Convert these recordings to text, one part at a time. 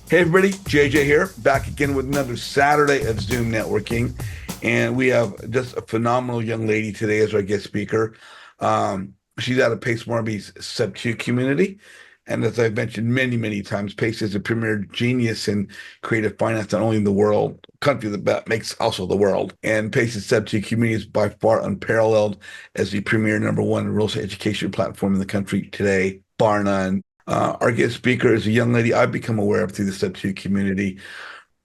Hey everybody, JJ here, back again with another Saturday of Zoom networking. And we have just a phenomenal young lady today as our guest speaker. She's out of Pace Morby's Sub-Q community. And as I've mentioned many, many times, Pace is a premier genius in creative finance, not only in the world, country that makes also the world. And Pace's Sub-Q community is by far unparalleled as the premier number one real estate education platform in the country today, bar none. Our guest speaker is a young lady I've become aware of through the Sub2 community.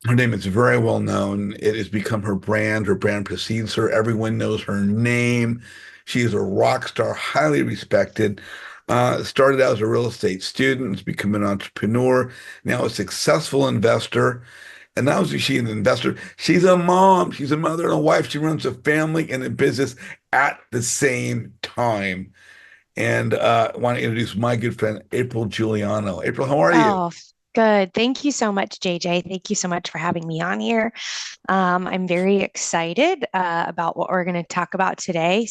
Her name is very well known. It has become her brand. Her brand precedes her. Everyone knows her name. She is a rock star, highly respected. Started out as a real estate student, has become an entrepreneur, now a successful investor. And not only is she an investor, she's a mom, she's a mother and a wife. She runs a family and a business at the same time. And I want to introduce my good friend, April Juliano. April, how are you? Oh, good. Thank you so much, JJ. Thank you so much for having me on here. I'm very excited about what we're going to talk about today.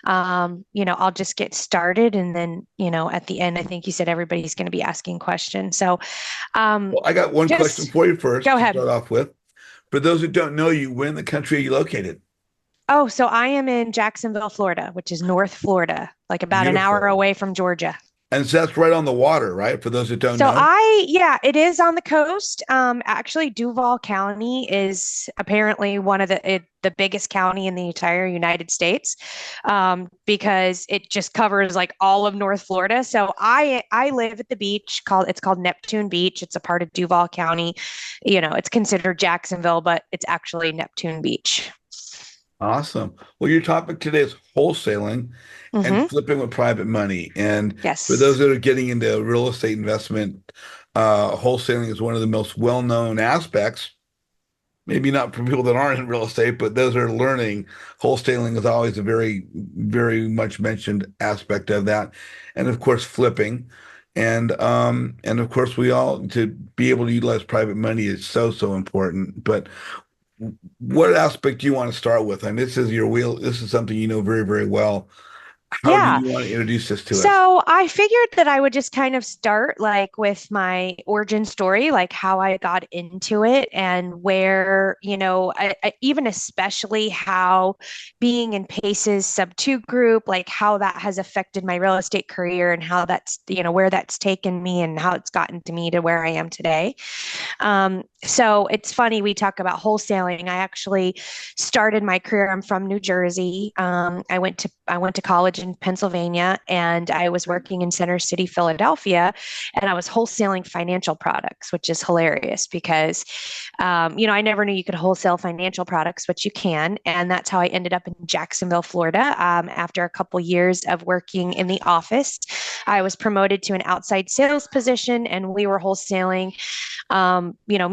I'll just get started, and then, at the end, I think you said everybody's going to be asking questions. Um, Well, I got one question just for you first go to ahead. start off with. For those who don't know you, where in the country are you located? Oh, so I am in Jacksonville, Florida, which is North Florida, like about an hour Beautiful. away from Georgia. And so that's right on the water, right? For those who don't So know. yeah, it is on the coast. Actually, Duval County is apparently one of the biggest county in the entire United States, because it just covers like all of North Florida. So I live at the beach it's called Neptune Beach. It's a part of Duval County. It's considered Jacksonville, but it's actually Neptune Beach. Awesome. Well, your topic today is wholesaling and Hmm. flipping with private money. And for those Yes. that are getting into real estate investment, wholesaling is one of the most well-known aspects. Maybe not for people that aren't in real estate, but those that are learning, wholesaling is always a very, very much mentioned aspect of that. And of course, flipping. And of course we all to be able to utilize private money is so, so important. But what aspect do you want to start with? I mean, this is your wheel, this is something you know very, very well. How do Yeah. you want to introduce this to us? So I figured that I would just kind of start like with my origin story, like how I got into it and where, even especially how being in Pace's sub 2 group, like how that has affected my real estate career and how that's, where that's taken me and how it's gotten to me to where I am today. So it's funny we talk about wholesaling. I actually started my career. I'm from New Jersey. I went to college in Pennsylvania, and I was working in Center City, Philadelphia, and I was wholesaling financial products, which is hilarious because, I never knew you could wholesale financial products, but you can, and that's how I ended up in Jacksonville, Florida. After a couple years of working in the office, I was promoted to an outside sales position, and we were wholesaling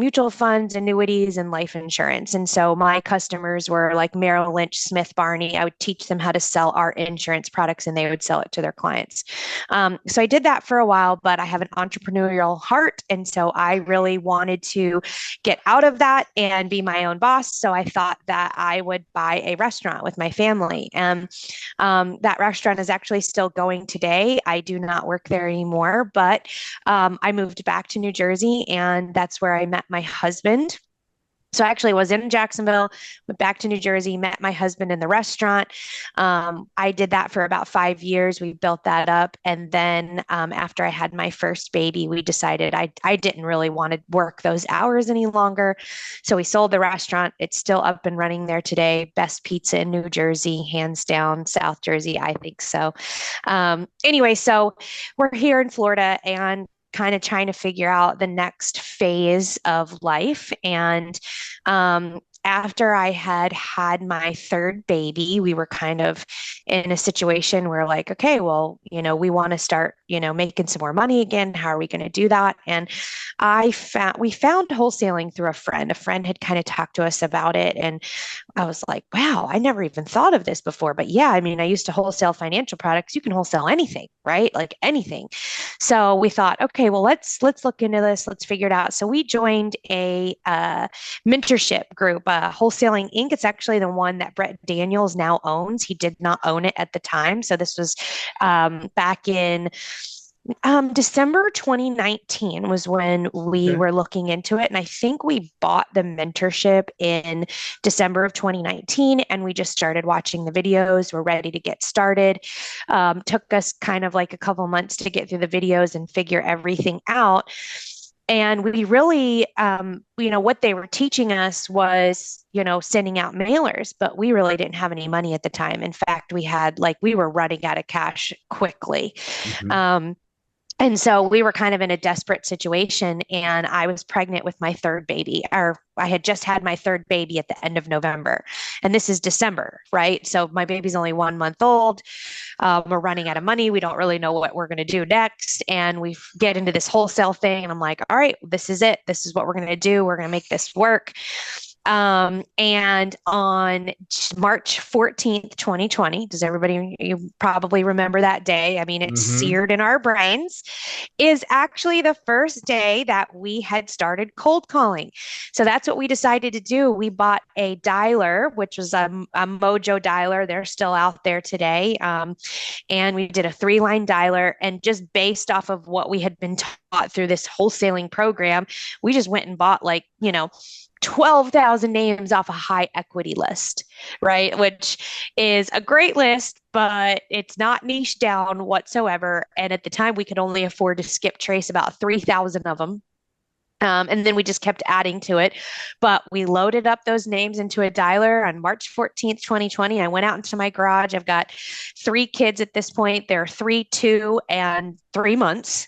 mutual funds, annuities, and life insurance. And so my customers were like Merrill Lynch, Smith Barney. I would teach them how to sell our insurance products and they would sell it to their clients. So I did that for a while, but I have an entrepreneurial heart. And so I really wanted to get out of that and be my own boss. So I thought that I would buy a restaurant with my family. And that restaurant is actually still going today. I do not work there anymore, but I moved back to New Jersey, and that's where I met my husband. So I actually was in Jacksonville, went back to New Jersey, met my husband in the restaurant. I did that for about 5 years. We built that up. And then after I had my first baby, we decided I didn't really want to work those hours any longer. So we sold the restaurant. It's still up and running there today. Best pizza in New Jersey, hands down, South Jersey, I think so. Anyway, so we're here in Florida and kind of trying to figure out the next phase of life. And after I had had my third baby, we were kind of in a situation where, like, okay, well, we want to start, making some more money again. How are we going to do that? And we found wholesaling through a friend. A friend had kind of talked to us about it, and I was like, wow, I never even thought of this before. But yeah, I mean, I used to wholesale financial products. You can wholesale anything, right? Like anything. So we thought, okay, well, let's look into this. Let's figure it out. So we joined a mentorship group, Wholesaling Inc. It's actually the one that Brett Daniels now owns. He did not own it at the time. So this was back in December 2019 was when we Okay. were looking into it. And I think we bought the mentorship in December of 2019 and we just started watching the videos. We're ready to get started. Took us kind of like a couple months to get through the videos and figure everything out. And we really, what they were teaching us was, sending out mailers, but we really didn't have any money at the time. In fact, we were running out of cash quickly. Hmm. Um, and so we were kind of in a desperate situation, and I was pregnant with my third baby, or I had just had my third baby at the end of November. And this is December, right? So my baby's only 1 month old. We're running out of money. We don't really know what we're going to do next. And we get into this wholesale thing, and I'm like, all right, this is it. This is what we're going to do. We're going to make this work. And on March 14th, 2020, does everybody, you probably remember that day? I mean, it's Hmm. seared in our brains, is actually the first day that we had started cold calling. So that's what we decided to do. We bought a dialer, which was a Mojo dialer. They're still out there today. And we did a 3 line dialer. And just based off of what we had been taught through this wholesaling program, we just went and bought 12,000 names off a high equity list, right? Which is a great list, but it's not niche down whatsoever. And at the time, we could only afford to skip trace about 3,000 of them. And then we just kept adding to it. But we loaded up those names into a dialer on March 14th, 2020. I went out into my garage. I've got 3 kids at this point. They're 3, 2, and 3 months.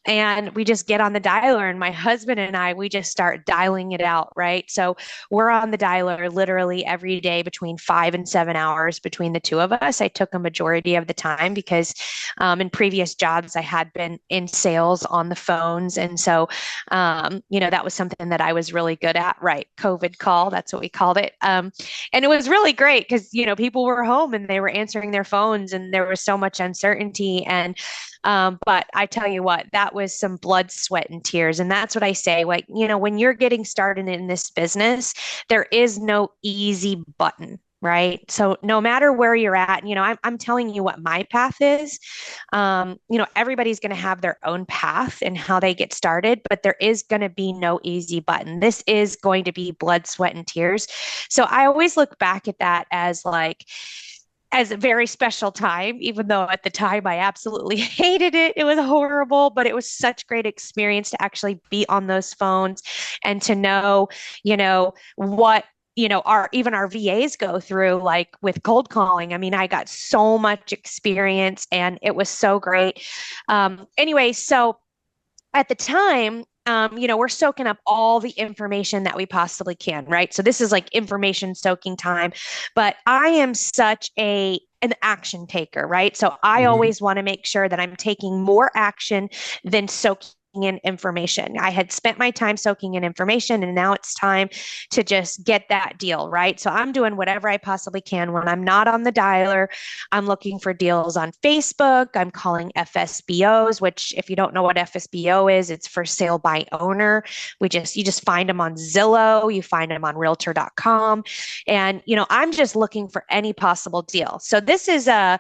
And we just get on the dialer, and my husband and I, we just start dialing it out, right? So we're on the dialer literally every day between 5 and 7 hours between the two of us. I took a majority of the time because in previous jobs, I had been in sales on the phones. And so, that was something that I was really good at, right? COVID call, that's what we called it. And it was really great because, people were home and they were answering their phones and there was so much uncertainty. And but I tell you what, that was some blood, sweat, and tears. And that's what I say. Like, when you're getting started in this business, there is no easy button. Right. So no matter where you're at, I'm telling you what my path is. Everybody's going to have their own path and how they get started, but there is going to be no easy button. This is going to be blood, sweat, and tears. So I always look back at that as a very special time, even though at the time I absolutely hated it. It was horrible, but it was such great experience to actually be on those phones and to know, what our VAs go through, like with cold calling. I mean, I got so much experience and it was so great. Anyway, so at the time, we're soaking up all the information that we possibly can, right? So this is like information soaking time, but I am such an action taker, right? So I Hmm. always want to make sure that I'm taking more action than soaking in information. I had spent my time soaking in information and now it's time to just get that deal, right? So I'm doing whatever I possibly can when I'm not on the dialer. I'm looking for deals on Facebook. I'm calling FSBOs, which if you don't know what FSBO is, it's for sale by owner. You just find them on Zillow, you find them on realtor.com. And I'm just looking for any possible deal. So this is a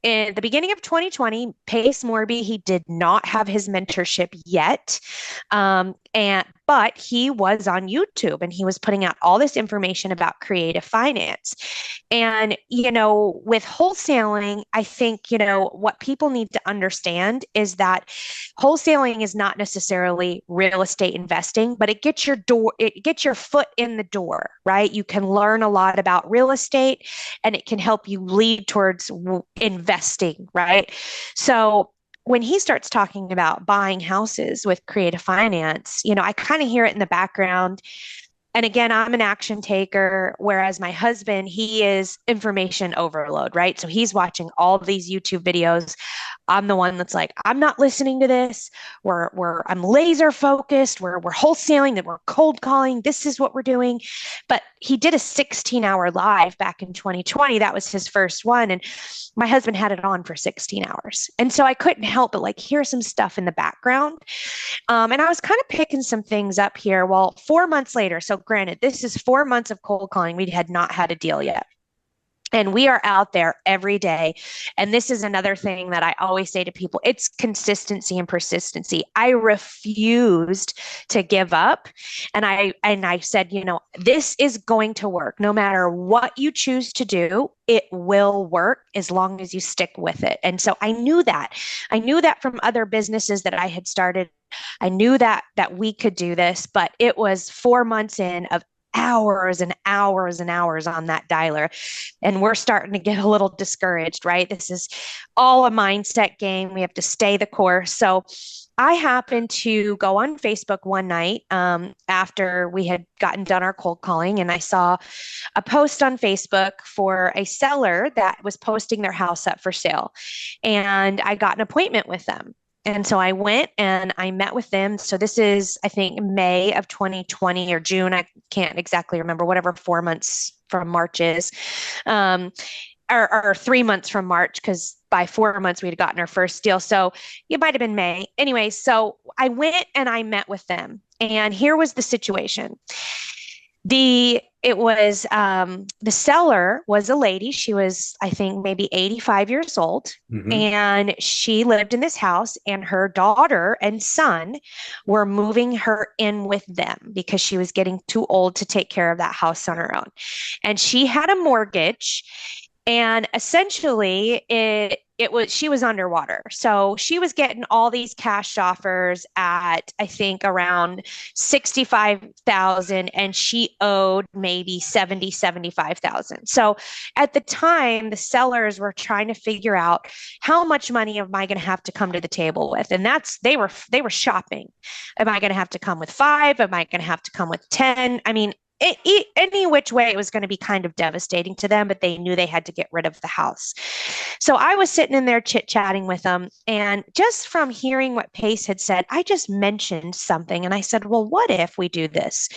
in the beginning of 2020, Pace Morby, he did not have his mentorship yet. But he was on YouTube and he was putting out all this information about creative finance. And, with wholesaling, I think, what people need to understand is that wholesaling is not necessarily real estate investing, but it gets your foot in the door, right? You can learn a lot about real estate and it can help you lead towards investing, right? So when he starts talking about buying houses with creative finance, I kind of hear it in the background. And again, I'm an action taker, whereas my husband, he is information overload, right? So he's watching all these YouTube videos. I'm the one that's like, I'm not listening to this. I'm laser focused. We're wholesaling, that we're cold calling. This is what we're doing. But he did a 16-hour live back in 2020. That was his first one. And my husband had it on for 16 hours. And so I couldn't help but hear some stuff in the background. And I was kind of picking some things up here. Well, 4 months later, so granted, this is 4 months of cold calling. We had not had a deal yet. And we are out there every day. And this is another thing that I always say to people, it's consistency and persistency. I refused to give up. And I said, this is going to work. No matter what you choose to do, it will work as long as you stick with it. And so I knew that. I knew that from other businesses that I had started. I knew that we could do this, but it was 4 months in of hours and hours and hours on that dialer. And we're starting to get a little discouraged, right? This is all a mindset game. We have to stay the course. So I happened to go on Facebook one night after we had gotten done our cold calling, and I saw a post on Facebook for a seller that was posting their house up for sale. And I got an appointment with them. And so I went and I met with them. So this is, I think, May of 2020 or June. I can't exactly remember, whatever 4 months from March is, um, or 3 months from March, because by 4 months we had gotten our first deal. So it might have been May. Anyway, so I went and I met with them. And here was the situation. The seller was a lady. She was, I think, maybe 85 years old. Hmm. And she lived in this house, and her daughter and son were moving her in with them because she was getting too old to take care of that house on her own. And she had a mortgage, and essentially it was she was underwater. So she was getting all these cash offers at, I think, around 65,000, and she owed maybe 75,000. So at the time, the sellers were trying to figure out, how much money am I going to have to come to the table with? And they were shopping. Am I going to have to come with 5? Am I going to have to come with 10? I mean, any which way, it was going to be kind of devastating to them, but they knew they had to get rid of the house. So I was sitting in there chit chatting with them. And just from hearing what Pace had said, I just mentioned something. And I said, well, what if we do this?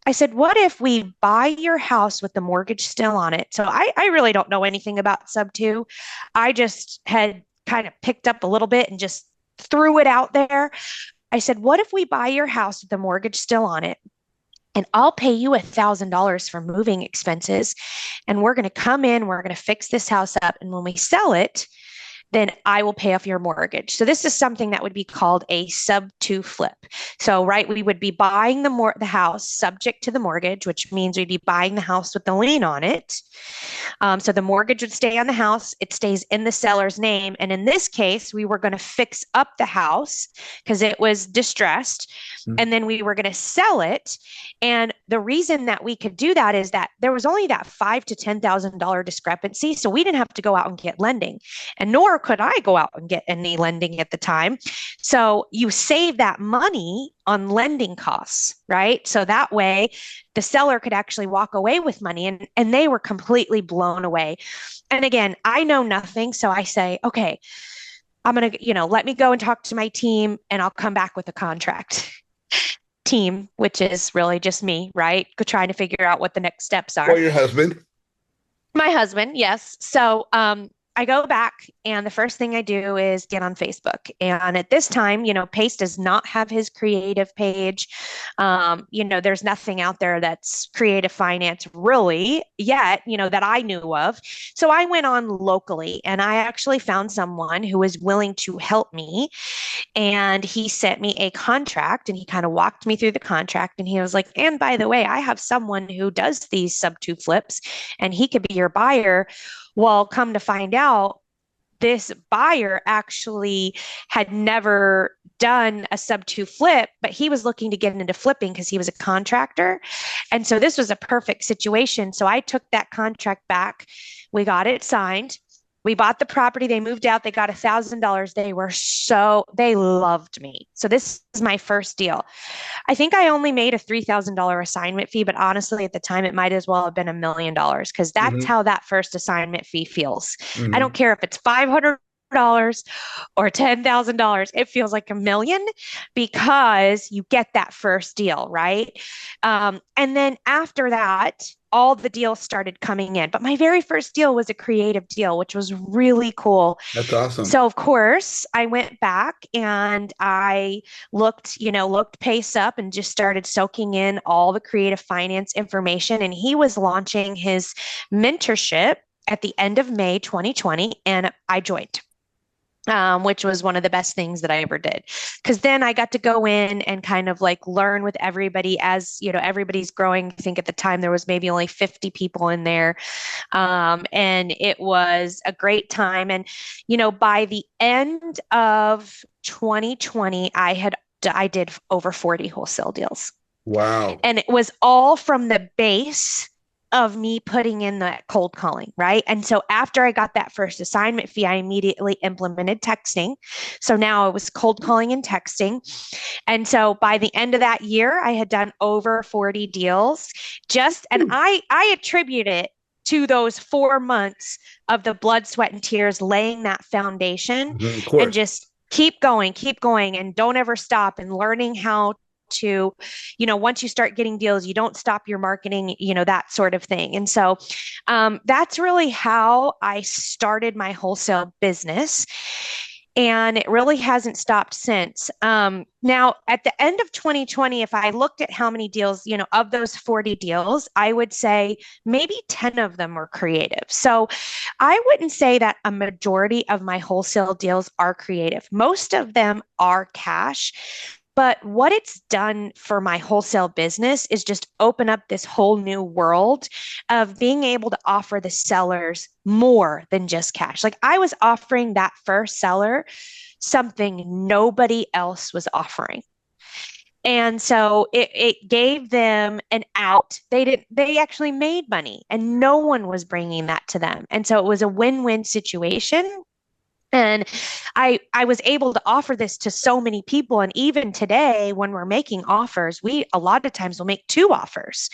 I said, what if we buy your house with the mortgage still on it? So I really don't know anything about sub two. I just had kind of picked up a little bit and just threw it out there. I said, what if we buy your house with the mortgage still on it? And I'll pay you $1,000 for moving expenses. And we're going to come in, we're going to fix this house up. And when we sell it, then I will pay off your mortgage. So this is something that would be called a sub two flip. So, right, we would be buying the house subject to the mortgage, which means we'd be buying the house with the lien on it. So the mortgage would stay on the house. It stays in the seller's name. And in this case, we were going to fix up the house because it was distressed. And then we were going to sell it. And the reason that we could do that is that there was only that $5,000 to $10,000 discrepancy. So we didn't have to go out and get lending, and nor could I go out and get any lending at the time. So you save that money on lending costs, right? So that way the seller could actually walk away with money, and they were completely blown away. And again, I know nothing. So I say, okay, I'm going to, let me go and talk to my team, and I'll come back with a contract. Team, which is really just me, right? Trying to figure out what the next steps are. Or your husband. My husband, yes. So I go back, and the first thing I do is get on Facebook. And at this time, Pace does not have his creative page. There's nothing out there that's creative finance really yet, that I knew of. So I went on locally, and I actually found someone who was willing to help me. And he sent me a contract, and he kind of walked me through the contract. And he was like, and by the way, I have someone who does these sub two flips, and he could be your buyer. Well, come to find out, this buyer actually had never done a sub two flip, but he was looking to get into flipping because he was a contractor. And so this was a perfect situation. So I took that contract back. We got it signed. We bought the property. They moved out. They got $1,000. They loved me. So this is my first deal. I think I only made a $3,000 assignment fee, but honestly, at the time, it might as well have been $1,000,000 because that's how that first assignment fee feels. I don't care if it's $500 or $10,000. It feels like a million because you get that first deal, right? And then after that, all the deals started coming in. But my very first deal was a creative deal, which was really cool. That's awesome. So of course I went back and I looked Pace up and just started soaking in all the creative finance information. And he was launching his mentorship at the end of May 2020, and I joined. Which was one of the best things that I ever did. Because then I got to go in and kind of like learn with everybody as, everybody's growing. I think at the time there was maybe only 50 people in there. And it was a great time. And, by the end of 2020, I did over 40 wholesale deals. Wow. And it was all from the base of me putting in that cold calling, right? And so after I got that first assignment fee, I immediately implemented texting. So now it was cold calling and texting. And so by the end of that year, I had done over 40 deals. And I attribute it to those 4 months of the blood, sweat, and tears, laying that foundation Mhm, of and course. just keep going, and don't ever stop, and learning how to, once you start getting deals, you don't stop your marketing, that sort of thing. And so that's really how I started my wholesale business. And it really hasn't stopped since. Now, at the end of 2020, if I looked at how many deals, of those 40 deals, I would say maybe 10 of them were creative. So I wouldn't say that a majority of my wholesale deals are creative. Most of them are cash. But what it's done for my wholesale business is just open up this whole new world of being able to offer the sellers more than just cash. Like I was offering that first seller something nobody else was offering. And so it gave them an out. They actually made money and no one was bringing that to them. And so it was a win-win situation. And I was able to offer this to so many people. And even today, when we're making offers, we a lot of times will make two offers.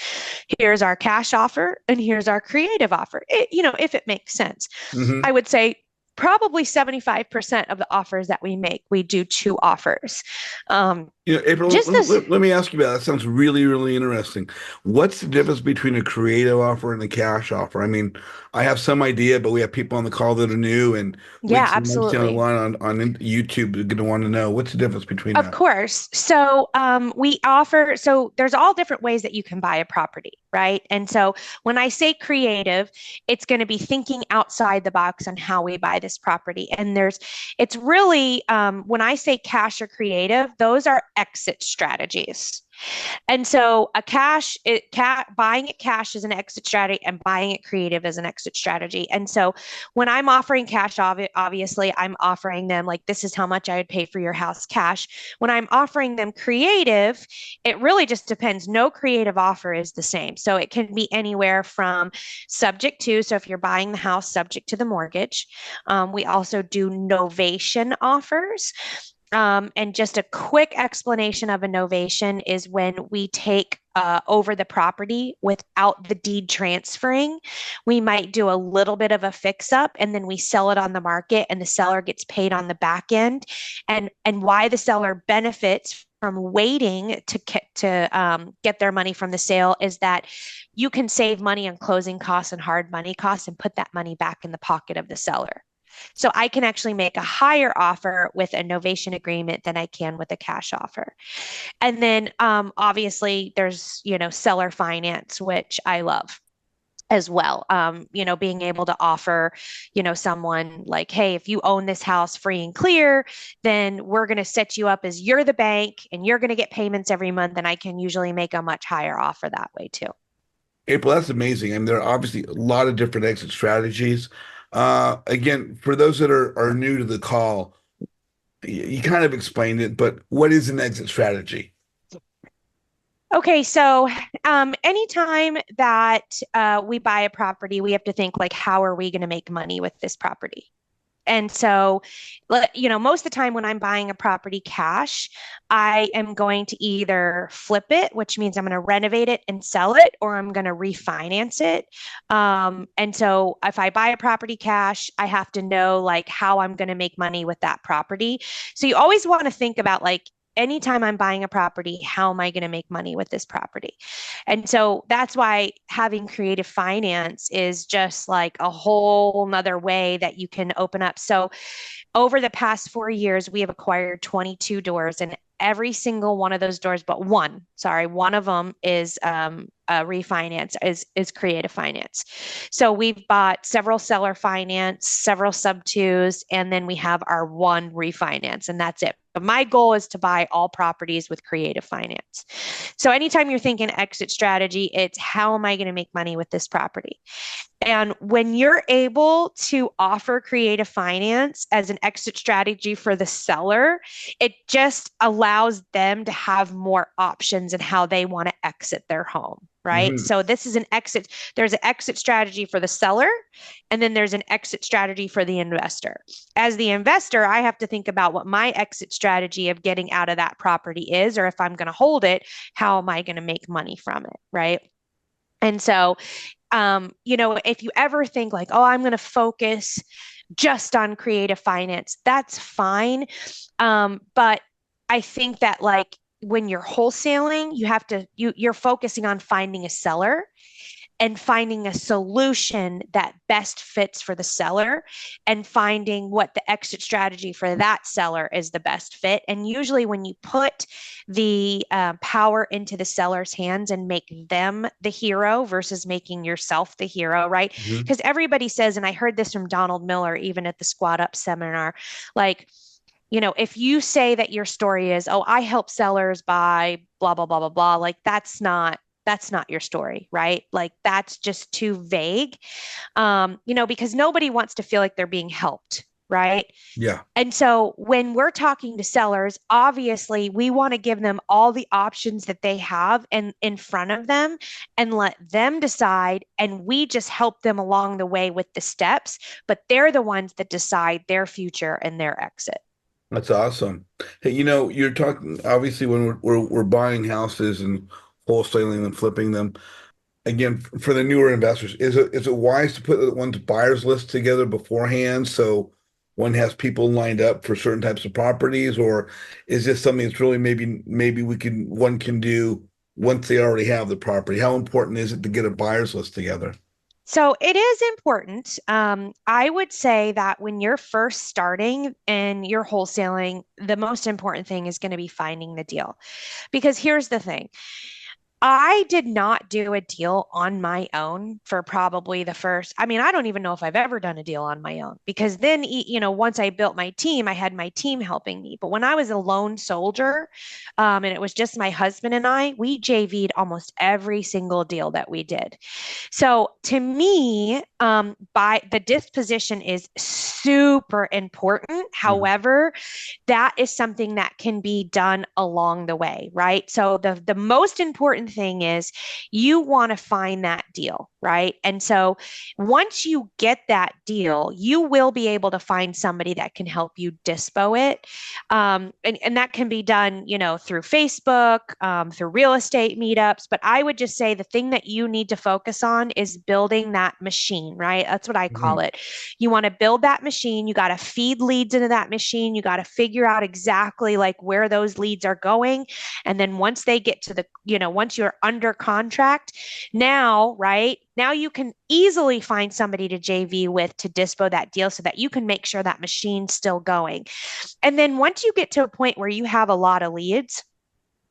Here's our cash offer, and here's our creative offer. If it makes sense. Hmm. I would say probably 75% of the offers that we make, we do two offers. Um, April, just this. let me ask you about that. That sounds really, really interesting. What's the difference between a creative offer and a cash offer? I mean, I have some idea, but we have people on the call that are new and Yeah, weeks and months down the absolutely. line on YouTube are going to want to know what's the difference between Of that? course. So so there's all different ways that you can buy a property, right? And so when I say creative, it's going to be thinking outside the box on how we buy this property. And it's really, when I say cash or creative, those are exit strategies. And so buying it cash is an exit strategy and buying it creative is an exit strategy. And so when I'm offering cash, obviously I'm offering them like, this is how much I would pay for your house cash. When I'm offering them creative, it really just depends. No creative offer is the same. So it can be anywhere from subject to, so if you're buying the house subject to the mortgage, we also do novation offers. And just a quick explanation of a novation is when we take over the property without the deed transferring. We might do a little bit of a fix up and then we sell it on the market and the seller gets paid on the back end. And why the seller benefits from waiting to get their money from the sale is that you can save money on closing costs and hard money costs and put that money back in the pocket of the seller. So I can actually make a higher offer with a novation agreement than I can with a cash offer. And then obviously there's, seller finance, which I love as well. Being able to offer, someone like, hey, if you own this house free and clear, then we're going to set you up as you're the bank and you're going to get payments every month. And I can usually make a much higher offer that way too. April, that's amazing. I mean, there are obviously a lot of different exit strategies. Again, for those that are new to the call, you kind of explained it, but what is an exit strategy? Okay, so anytime that we buy a property, we have to think like, how are we going to make money with this property? And so, most of the time when I'm buying a property cash, I am going to either flip it, which means I'm going to renovate it and sell it, or I'm going to refinance it. And so if I buy a property cash, I have to know like how I'm going to make money with that property. So you always want to think about like, anytime I'm buying a property, how am I going to make money with this property? And so that's why having creative finance is just like a whole nother way that you can open up. So over the past 4 years, we have acquired 22 doors, and every single one of those doors, but one, sorry, one of them is refinance, is creative finance. So we've bought several seller finance, several sub twos, and then we have our one refinance, and that's it. But my goal is to buy all properties with creative finance. So anytime you're thinking exit strategy, it's how am I going to make money with this property? And when you're able to offer creative finance as an exit strategy for the seller, it just allows them to have more options in how they want to exit their home, right? Hmm. So this is an exit, there's an exit strategy for the seller, and then there's an exit strategy for the investor. As the investor, I have to think about what my exit strategy of getting out of that property is, or if I'm going to hold it, how am I going to make money from it, right? And so if you ever think like, oh, I'm going to focus just on creative finance, that's fine. But I think that like when you're wholesaling, you're focusing on finding a seller and finding a solution that best fits for the seller and finding what the exit strategy for that seller is the best fit. And usually, when you put the power into the seller's hands and make them the hero versus making yourself the hero, right? Hmm. Because everybody says, and I heard this from Donald Miller, even at the Squat Up seminar, like, if you say that your story is, oh, I help sellers by blah, blah, blah, blah, blah, like that's not your story, right? Like that's just too vague. Because nobody wants to feel like they're being helped, right? Yeah. And so when we're talking to sellers, obviously we want to give them all the options that they have in front of them and let them decide. And we just help them along the way with the steps, but they're the ones that decide their future and their exit. That's awesome. Hey, you're talking obviously when we're buying houses and wholesaling and flipping them. Again, for the newer investors, is it wise to put one's buyers list together beforehand so one has people lined up for certain types of properties, or is this something that's really maybe one can do once they already have the property? How important is it to get a buyers list together? So it is important. I would say that when you're first starting and you're wholesaling, the most important thing is going to be finding the deal. Because here's the thing, I did not do a deal on my own for probably the first, I mean, I don't even know if I've ever done a deal on my own because then, once I built my team, I had my team helping me. But when I was a lone soldier, and it was just my husband and I, we JV'd almost every single deal that we did. So to me, by the disposition is super important. Mhm. However, that is something that can be done along the way, right? So the most important thing is you want to find that deal, right? And so once you get that deal, you will be able to find somebody that can help you dispo it. And that can be done, through Facebook, through real estate meetups. But I would just say the thing that you need to focus on is building that machine, right? That's what I call Mhm. it. You want to build that machine. You got to feed leads into that machine. You got to figure out exactly like where those leads are going. And then once they get to once you're under contract, now, right? Now you can easily find somebody to JV with to dispo that deal so that you can make sure that machine's still going. And then once you get to a point where you have a lot of leads,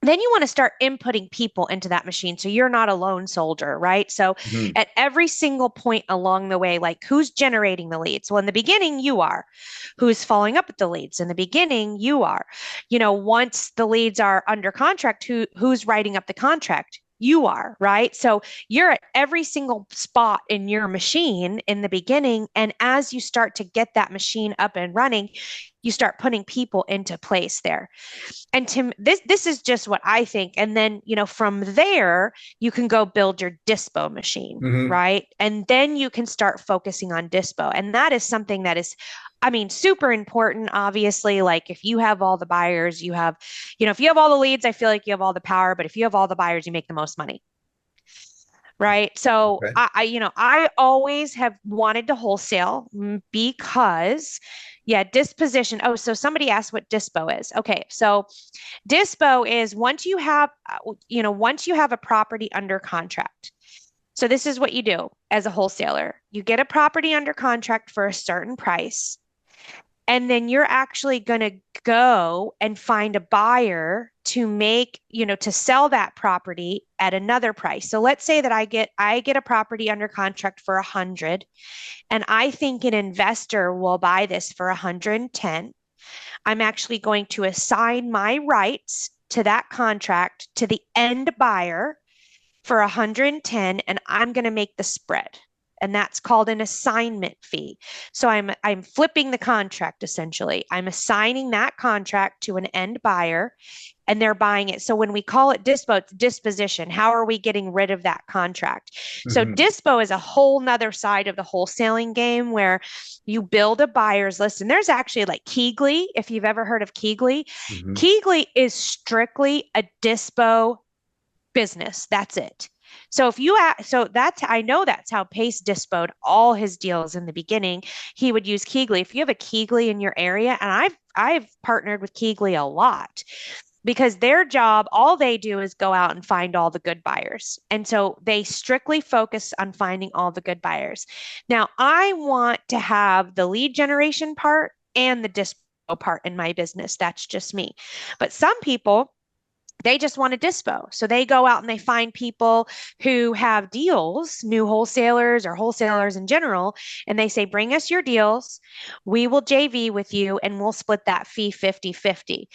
then you want to start inputting people into that machine so you're not a lone soldier, right? So Mhm. at every single point along the way, like who's generating the leads? Well, in the beginning, you are. Who's following up with the leads? In the beginning, you are. Once the leads are under contract, who's writing up the contract? You are, right? So you're at every single spot in your machine in the beginning. And as you start to get that machine up and running, you start putting people into place there. And Tim, this is just what I think. And then, from there, you can go build your dispo machine, Mhm. right? And then you can start focusing on dispo. And that is something that is, I mean, super important, obviously. Like if you have all the buyers, if you have all the leads, I feel like you have all the power. But if you have all the buyers, you make the most money. Right. So Okay. I always have wanted to wholesale because, yeah, disposition. Oh, so somebody asked what dispo is. Okay. So dispo is once you have a property under contract. So this is what you do as a wholesaler. You get a property under contract for a certain price. And then you're actually going to go and find a buyer to make, to sell that property at another price. So let's say that I get a property under contract for 100, and I think an investor will buy this for 110. I'm actually going to assign my rights to that contract to the end buyer for 110, and I'm going to make the spread. And that's called an assignment fee. So I'm flipping the contract essentially. I'm assigning that contract to an end buyer, and they're buying it. So when we call it dispo, it's disposition. How are we getting rid of that contract? So Mm-hmm. dispo is a whole nother side of the wholesaling game where you build a buyer's list. And there's actually like Keegly, if you've ever heard of Keegly. Mm-hmm. Keegly is strictly a dispo business. That's it. So if you so that's I know that's how Pace dispoed all his deals in the beginning. He would use Keegly. If you have a Keegly in your area, and I've partnered with Keegly a lot because their job, all they do is go out and find all the good buyers. And so they strictly focus on finding all the good buyers. Now, I want to have the lead generation part and the dispo part in my business. That's just me. But some people, they just want to dispo. So they go out and they find people who have deals, new wholesalers or wholesalers in general, and they say, bring us your deals. We will JV with you and we'll split that fee 50-50.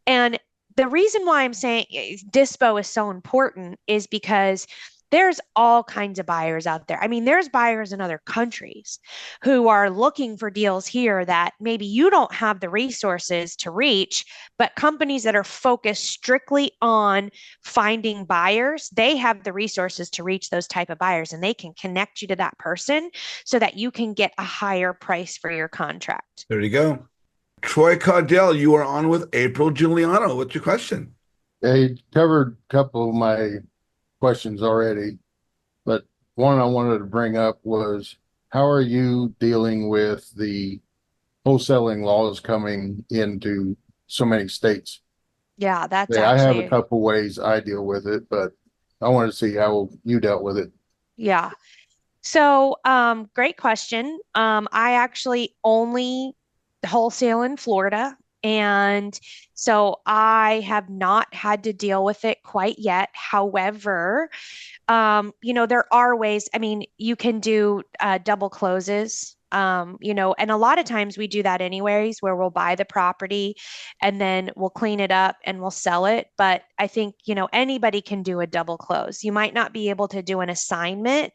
And the reason why I'm saying dispo is so important is because there's all kinds of buyers out there. I mean, there's buyers in other countries who are looking for deals here that maybe you don't have the resources to reach, but companies that are focused strictly on finding buyers, they have the resources to reach those type of buyers, and they can connect you to that person so that you can get a higher price for your contract. There you go. Troy Caudell, you are on with April Juliano. What's your question? They covered a couple of my questions already, but one I wanted to bring up was how are you dealing with the wholesaling laws coming into so many states? Yeah, that's Yeah, I have a actually, couple ways I deal with it, but I wanted to see how you dealt with it. yeah. So, great question. I actually only wholesale in Florida. And so I have not had to deal with it quite yet. However, there are ways. I mean, you can do double closes. And a lot of times we do that anyways, where we'll buy the property and then we'll clean it up and we'll sell it. But I think, anybody can do a double close. You might not be able to do an assignment,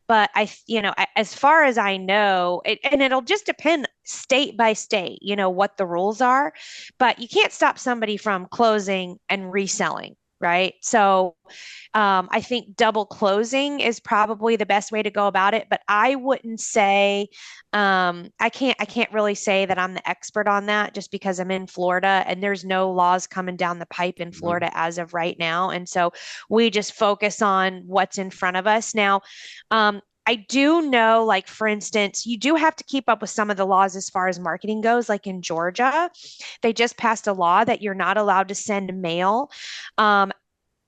but as far as I know, and it'll just depend state by state, what the rules are, but you can't stop somebody from closing and reselling. Right. So I think double closing is probably the best way to go about it, but I wouldn't say I can't really say that I'm the expert on that just because I'm in Florida and there's no laws coming down the pipe in Mhm. Florida as of right now. And so we just focus on what's in front of us. Now, I do know, like, for instance, you do have to keep up with some of the laws as far as marketing goes. Like in Georgia, they just passed a law that you're not allowed to send mail um,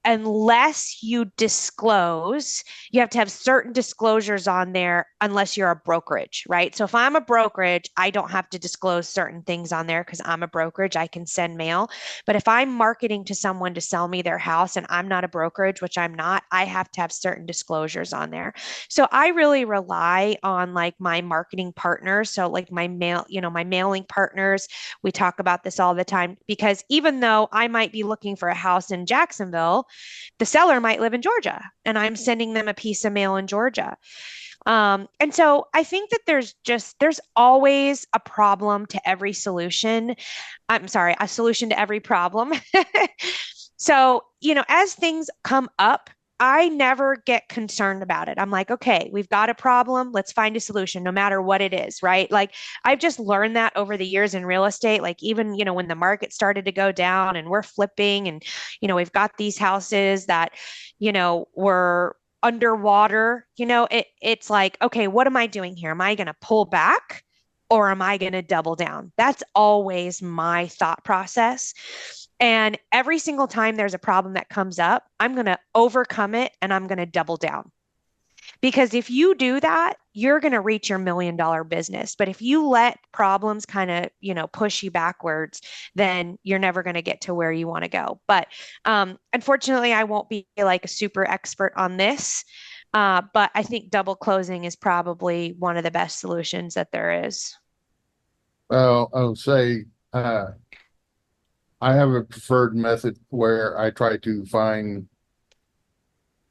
unless you disclose, you have to have certain disclosures on there unless you're a brokerage, right? So if I'm a brokerage, I don't have to disclose certain things on there because I'm a brokerage. I can send mail. But if I'm marketing to someone to sell me their house and I'm not a brokerage, which I'm not, I have to have certain disclosures on there. So I really rely on like my marketing partners. So like my mailing partners, we talk about this all the time because even though I might be looking for a house in Jacksonville, the seller might live in Georgia and I'm sending them a piece of mail in Georgia. And so I think that there's always a problem to every solution. I'm sorry, a solution to every problem. So, as things come up, I never get concerned about it. I'm like, okay, we've got a problem. Let's find a solution, no matter what it is, right? Like, I've just learned that over the years in real estate. Like, even, when the market started to go down and we're flipping and, we've got these houses that, were underwater, it's like, okay, what am I doing here? Am I going to pull back or am I going to double down? That's always my thought process. And every single time there's a problem that comes up, I'm going to overcome it and I'm going to double down. Because if you do that, you're going to reach your $1 million business. But if you let problems kind of, push you backwards, then you're never going to get to where you want to go. But unfortunately, I won't be like a super expert on this. But I think double closing is probably one of the best solutions that there is. Well, I would say I have a preferred method where I try to find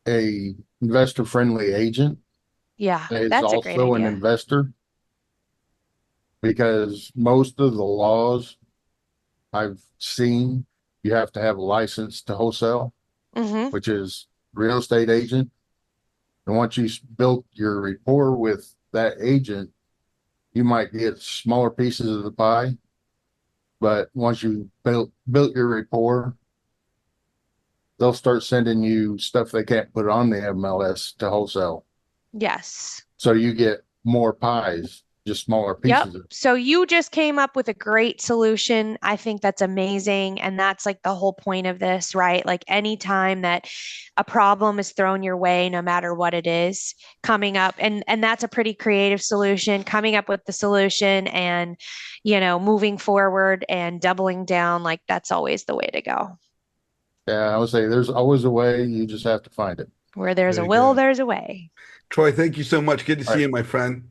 a investor friendly agent Yeah, that is that's a great also an idea. investor because most of the laws I've seen, you have to have a license to wholesale, Hmm. which is real estate agent. And once you build your rapport with that agent, you might get smaller pieces of the pie. But once you built your rapport, they'll start sending you stuff they can't put on the MLS to wholesale. Yes. So you get more pies, just smaller Yep. pieces of it. So you just came up with a great solution. I think that's amazing. And that's like the whole point of this, right? Like anytime that a problem is thrown your way, no matter what it is, coming up and that's a pretty creative solution, coming up with the solution and, moving forward and doubling down, like that's always the way to go. Yeah, I would say there's always a way. You just have to find it. Where there's There a you will, go. there's a way. Troy, thank you so much. Good to All see right. you, my friend.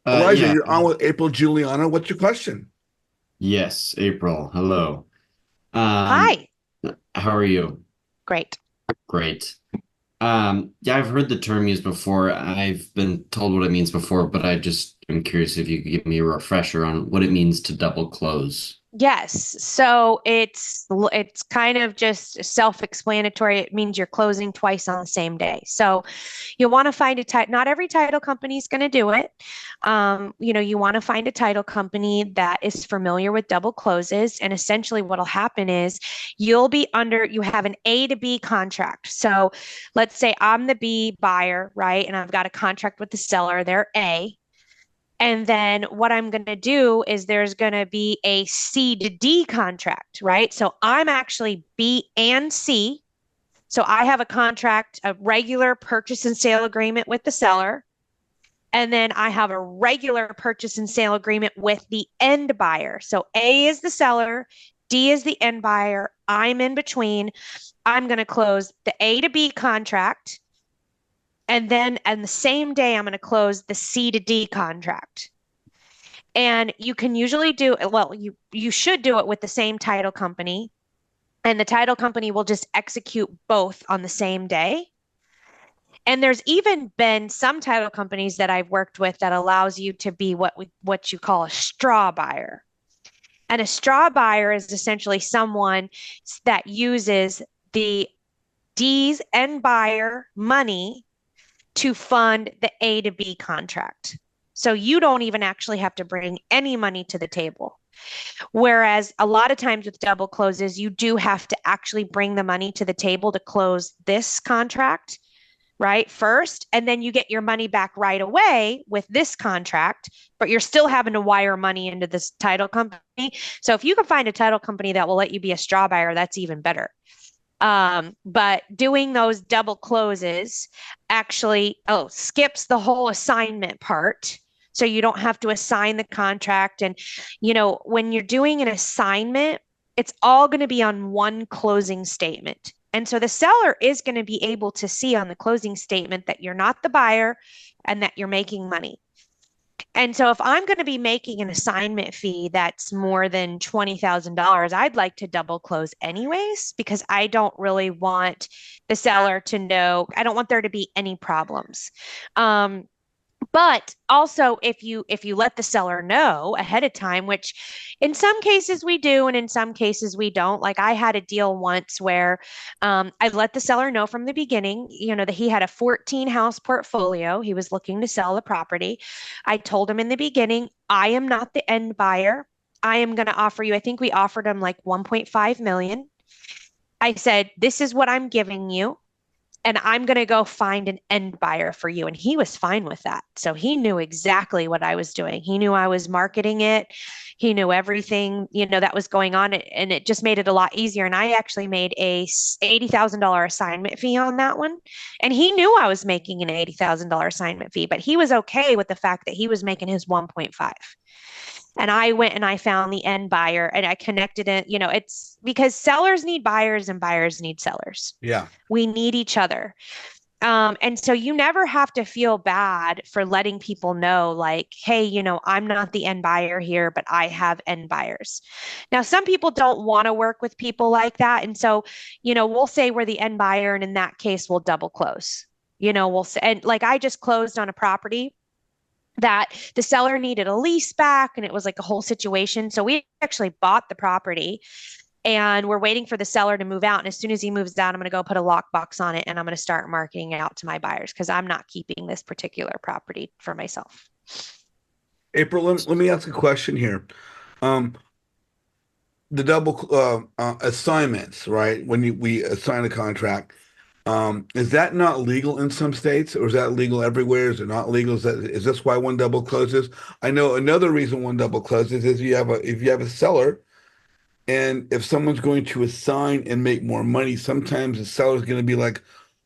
Elijah, Yeah. you're on with April Juliano. What's your question? Yes, April. Hello. Um, Hi. how are you? Great. Great. Yeah, I've heard the term used before. I've been told what it means before, but I just am curious if you could give me a refresher on what it means to double close. Yes. So it's kind of just self-explanatory. It means you're closing twice on the same day. So you want to find a title. Not every title company is going to do it. You want to find a title company that is familiar with double closes. And essentially what'll happen is you have an A to B contract. So let's say I'm the B buyer, right? And I've got a contract with the seller, they're A. And then what I'm going to do is there's going to be a C to D contract, right? So I'm actually B and C. So I have a contract, a regular purchase and sale agreement with the seller. And then I have a regular purchase and sale agreement with the end buyer. So A is the seller, D is the end buyer. I'm in between. I'm going to close the A to B contract. And then on the same day, I'm going to close the C to D contract. And you can usually do well, you should do it with the same title company, and the title company will just execute both on the same day. And there's even been some title companies that I've worked with that allows you to be what you call a straw buyer. And a straw buyer is essentially someone that uses the D's and buyer money to fund the A to B contract. So you don't even actually have to bring any money to the table. Whereas a lot of times with double closes, you do have to actually bring the money to the table to close this contract, right? First, and then you get your money back right away with this contract, but you're still having to wire money into this title company. So if you can find a title company that will let you be a straw buyer, that's even better. But doing those double closes actually skips the whole assignment part. So you don't have to assign the contract. And, when you're doing an assignment, it's all going to be on one closing statement. And so the seller is going to be able to see on the closing statement that you're not the buyer and that you're making money. And so if I'm going to be making an assignment fee that's more than $20,000, I'd like to double close anyways, because I don't really want the seller to know, I don't want there to be any problems. But also if you let the seller know ahead of time, which in some cases we do and in some cases we don't. Like I had a deal once where I let the seller know from the beginning, that he had a 14 house portfolio. He was looking to sell the property. I told him in the beginning, I am not the end buyer. I am going to offer you, I think we offered him like 1.5 million. I said, this is what I'm giving you. and I'm going to go find an end buyer for you. And he was fine with that. So he knew exactly what I was doing. He knew I was marketing it. He knew everything, that was going on. And it just made it a lot easier. And I actually made a $80,000 assignment fee on that one. And he knew I was making an $80,000 assignment fee, but he was okay with the fact that he was making his 1.5. And I went and I found the end buyer and I connected it. It's because sellers need buyers and buyers need sellers. Yeah. We need each other. And so you never have to feel bad for letting people know, like, hey, I'm not the end buyer here, but I have end buyers. Now, some people don't want to work with people like that. And so, we'll say we're the end buyer. And in that case, we'll double close. We'll say, and like I just closed on a property that the seller needed a lease back and it was like a whole situation. So we actually bought the property and we're waiting for the seller to move out. And as soon as he moves out, I'm going to go put a lockbox on it and I'm going to start marketing it out to my buyers because I'm not keeping this particular property for myself. April, let me ask a question here. Um, the double assignments, right? When we assign a contract, is that not legal in some states, or is that legal everywhere? Is it not legal? Is this why one double closes? I know another reason one double closes is if you have a seller. And if someone's going to assign and make more money, sometimes the seller's going to be like,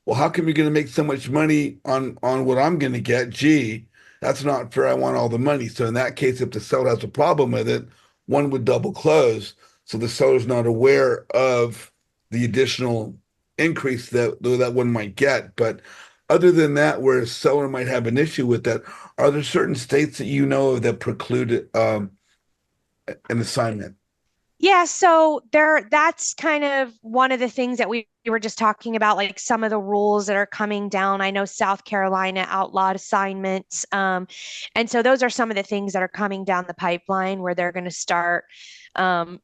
well, how come you're going to make so much money on what I'm going to get? Gee, that's not fair. I want all the money. So in that case, if the seller has a problem with it, one would double close. So the seller's not aware of the additional increase that one might get. But other than that, where a seller might have an issue with that, are there certain states that you know of that preclude an assignment? Yeah, so that's kind of one of the things that we were just talking about, like some of the rules that are coming down. I know South Carolina outlawed assignments. And so those are some of the things that are coming down the pipeline where they're going to start um,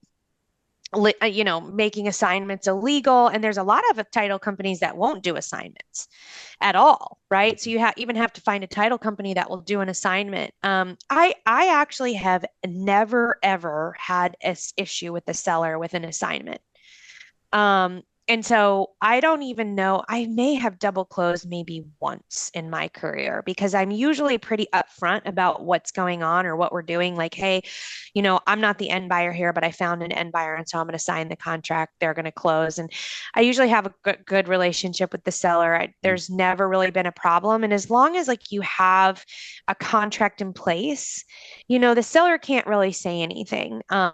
making assignments illegal. And there's a lot of title companies that won't do assignments at all, right? So you even have to find a title company that will do an assignment. I actually have never ever had an issue with the seller with an assignment. And so I don't even know. I may have double closed maybe once in my career because I'm usually pretty upfront about what's going on or what we're doing. Like, hey, I'm not the end buyer here, but I found an end buyer. And so I'm going to sign the contract. They're going to close. And I usually have a good relationship with the seller. There's never really been a problem. And as long as like you have a contract in place, the seller can't really say anything. I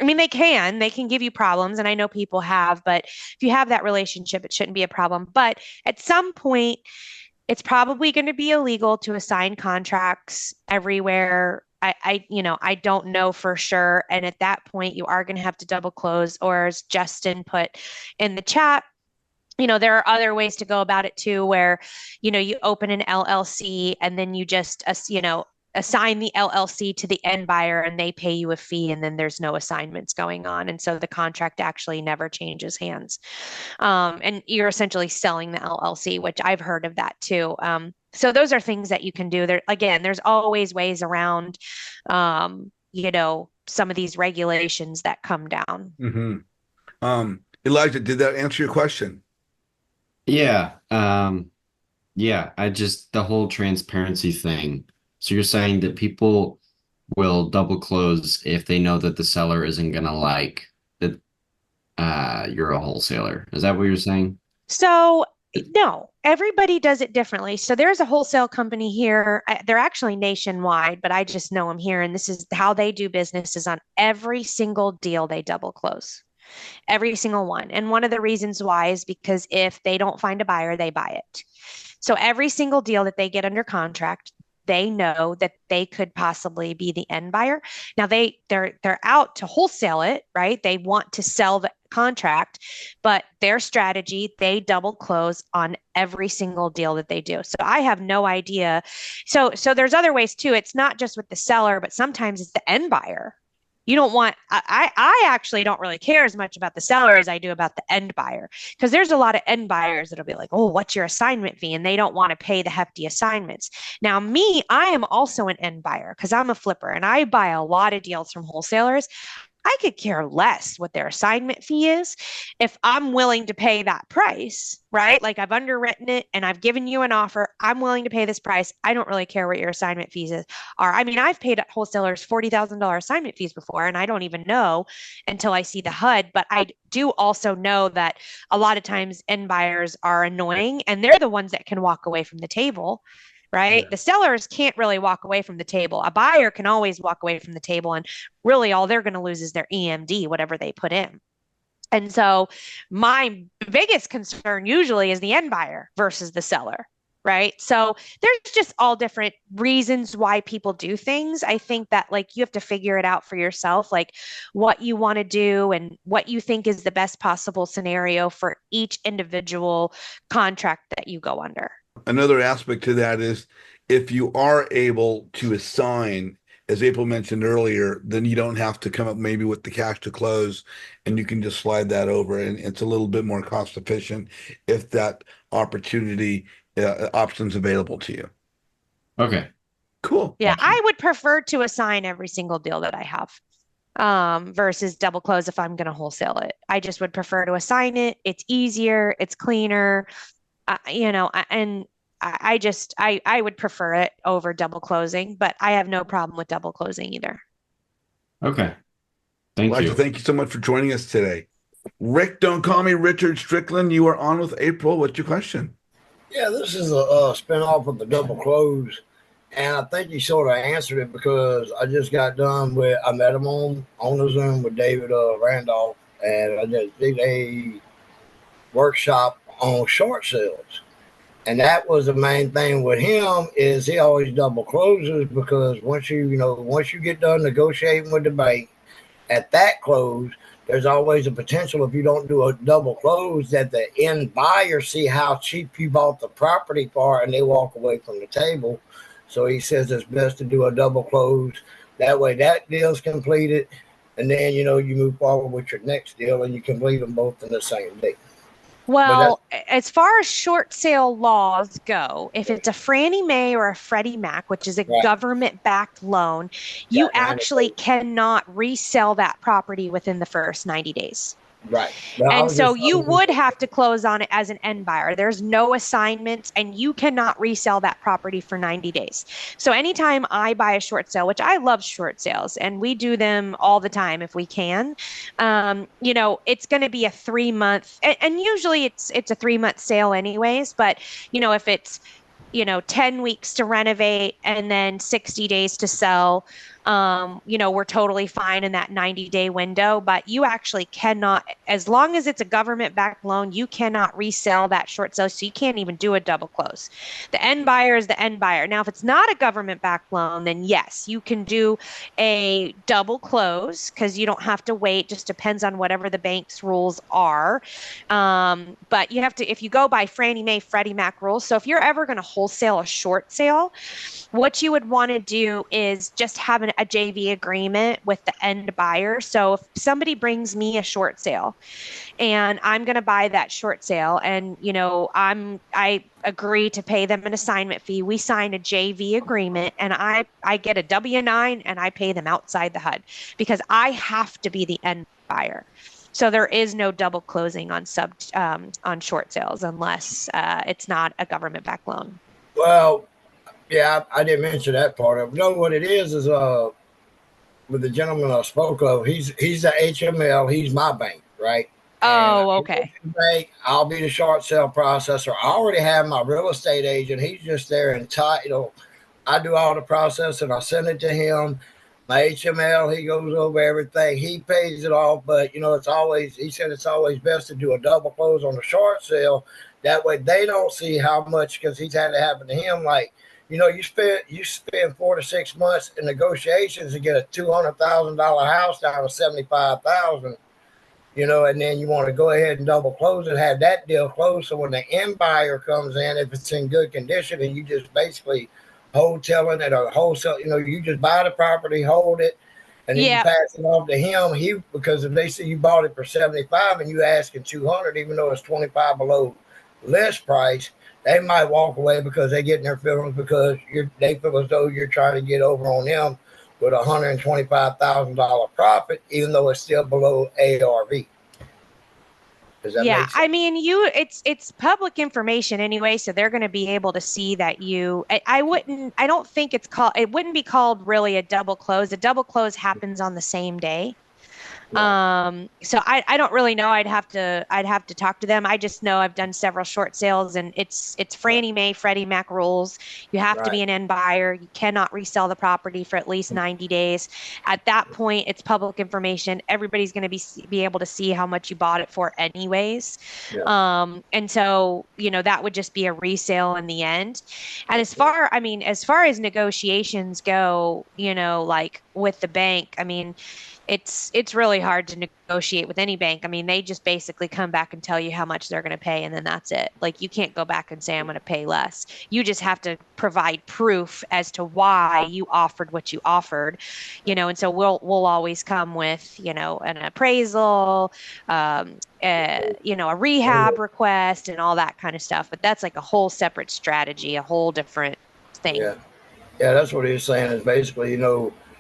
mean, they can give you problems. And I know people have, but if you have that relationship, it shouldn't be a problem. But at some point, it's probably going to be illegal to assign contracts everywhere. I don't know for sure. And at that point, you are going to have to double close, or as Justin put in the chat, there are other ways to go about it too, where, you open an LLC and then you just, assign the LLC to the end buyer and they pay you a fee and then there's no assignments going on. And so the contract actually never changes hands. And you're essentially selling the LLC, which I've heard of that too. So those are things that you can do there. Again, there's always ways around, some of these regulations that come down. Mm-hmm. Elijah, did that answer your question? Yeah. Yeah, the whole transparency thing. So you're saying that people will double close if they know that the seller isn't gonna like that you're a wholesaler. Is that what you're saying? So no, everybody does it differently. So there's a wholesale company here. They're actually nationwide, but I just know them here. And this is how they do business is on every single deal they double close. Every single one. And one of the reasons why is because if they don't find a buyer, they buy it. So every single deal that they get under contract, they know that they could possibly be the end buyer. Now they're out to wholesale it, right? They want to sell the contract, but their strategy, they double close on every single deal that they do. So I have no idea. So there's other ways too. It's not just with the seller, but sometimes it's the end buyer. You don't want, I actually don't really care as much about the seller as I do about the end buyer, because there's a lot of end buyers that'll be like, oh, what's your assignment fee? And they don't want to pay the hefty assignments. Now, I am also an end buyer because I'm a flipper and I buy a lot of deals from wholesalers. I could care less what their assignment fee is. If I'm willing to pay that price, right? Like I've underwritten it and I've given you an offer, I'm willing to pay this price. I don't really care what your assignment fees are. I mean, I've paid wholesalers $40,000 assignment fees before, and I don't even know until I see the HUD. But I do also know that a lot of times end buyers are annoying and they're the ones that can walk away from the table, right? Yeah. The sellers can't really walk away from the table. A buyer can always walk away from the table, and really all they're going to lose is their EMD, whatever they put in. And so my biggest concern usually is the end buyer versus the seller, right? So there's just all different reasons why people do things. I think that like you have to figure it out for yourself, like what you want to do and what you think is the best possible scenario for each individual contract that you go under. Another aspect to that is if you are able to assign, as April mentioned earlier, then you don't have to come up maybe with the cash to close, and you can just slide that over, and it's a little bit more cost efficient if that opportunity option's available to you. Okay. Cool. Yeah, Awesome. I would prefer to assign every single deal that I have versus double close if I'm going to wholesale it. I just would prefer to assign it. It's easier, it's cleaner, and I would prefer it over double closing, but I have no problem with double closing either. Okay. I'd Thank like to you. thank you so much for joining us today. Rick, don't call me Richard Strickland. You are on with April. What's your question? Yeah, this is a spinoff of the double close, and I think you sort of answered it because I just got done with. I met him on the Zoom with David Randolph, and I just did a workshop on short sales, and that was the main thing with him is he always double closes because once you get done negotiating with the bank at that close, there's always a potential if you don't do a double close that the end buyer see how cheap you bought the property for and they walk away from the table. So he says it's best to do a double close. That way that deal's completed. And then, you move forward with your next deal and you complete them both in the same day. But that's Well, as far as short sale laws go, if it's a Fannie Mae or a Freddie Mac, which is a right. government-backed loan, you Got 90 actually days. cannot resell that property within the first 90 days. Right. But I And was so just you would have to close on it as an end buyer. There's no assignments and you cannot resell that property for 90 days. So anytime I buy a short sale, which I love short sales and we do them all the time if we can, it's going to be a 3 month and usually it's a 3 month sale anyways. But, if it's 10 weeks to renovate and then 60 days to sell, we're totally fine in that 90-day window. But you actually cannot, as long as it's a government backed loan, you cannot resell that short sale. So you can't even do a double close. The end buyer is the end buyer. Now, if it's not a government backed loan, then yes, you can do a double close because you don't have to wait. Just depends on whatever the bank's rules are. But you have to, if you go by Fannie Mae, Freddie Mac rules. So if you're ever going to wholesale a short sale, what you would want to do is just have a JV agreement with the end buyer. So if somebody brings me a short sale and I'm going to buy that short sale and, I agree to pay them an assignment fee, we sign a JV agreement and I get a W-9 and I pay them outside the HUD because I have to be the end buyer. So there is no double closing on short sales unless it's not a government backed loan. Well, yeah, I didn't mention that part of it. No, what it is with the gentleman I spoke of, he's the HML, he's my bank, right? And Oh, okay. bank, I'll be the short sale processor. I already have my real estate agent. He's just there in title. I do all the processing. I send it to him. My HML, he goes over everything. He pays it off, but he said it's always best to do a double close on the short sale. That way they don't see how much, because he's had it happen to him. Like, you spend 4 to 6 months in negotiations to get a $200,000 house down to 75,000. And then you want to go ahead and double close it, have that deal closed. So when the end buyer comes in, if it's in good condition, and you just basically wholesaling it or wholesale, you just buy the property, hold it, and then you pass it off to him. Because if they see you bought it for 75 and you asking 200, even though it's 25 below list price, they might walk away because they get in their feelings because they feel as though you're trying to get over on them with $125,000 profit, even though it's still below ARV. Does that Yeah, make sense? I mean, it's public information anyway, so they're going to be able to see that I don't think it wouldn't be called really a double close. A double close happens on the same day. So I don't really know. I'd have to talk to them. I just know I've done several short sales, and it's Right. Fannie Mae, Freddie Mac rules. You have to Right. be an end buyer. You cannot resell the property for at least 90 days. At that point, it's public information. Everybody's going to be able to see how much you bought it for anyways. Yeah. And so, that would just be a resale in the end. And Okay. as far as negotiations go, like with the bank, I mean, it's really hard to negotiate with any bank. I mean, they just basically come back and tell you how much they're going to pay, and then that's it. Like, you can't go back and say I'm going to pay less. You just have to provide proof as to why you offered what you offered, and so we'll always come with, an appraisal, a rehab request and all that kind of stuff. But that's like a whole separate strategy, a whole different thing. Yeah. Yeah, that's what he's saying is basically,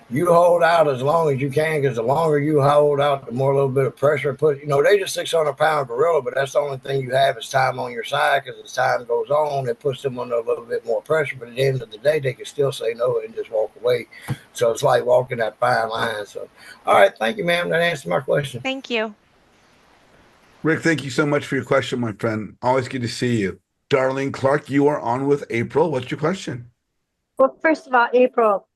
you hold out as long as you can, because the longer you hold out, the more a little bit of pressure put. They just 600-pound gorilla, but that's the only thing you have is time on your side. Because as time goes on, it puts them under a little bit more pressure. But at the end of the day, they can still say no and just walk away. So it's like walking that fine line. So, all right, thank you, ma'am. That answered my question. Thank you. Rick, thank you so much for your question, my friend. Always good to see you. Darlene Clark, you are on with April. What's your question? Well, first of all, April,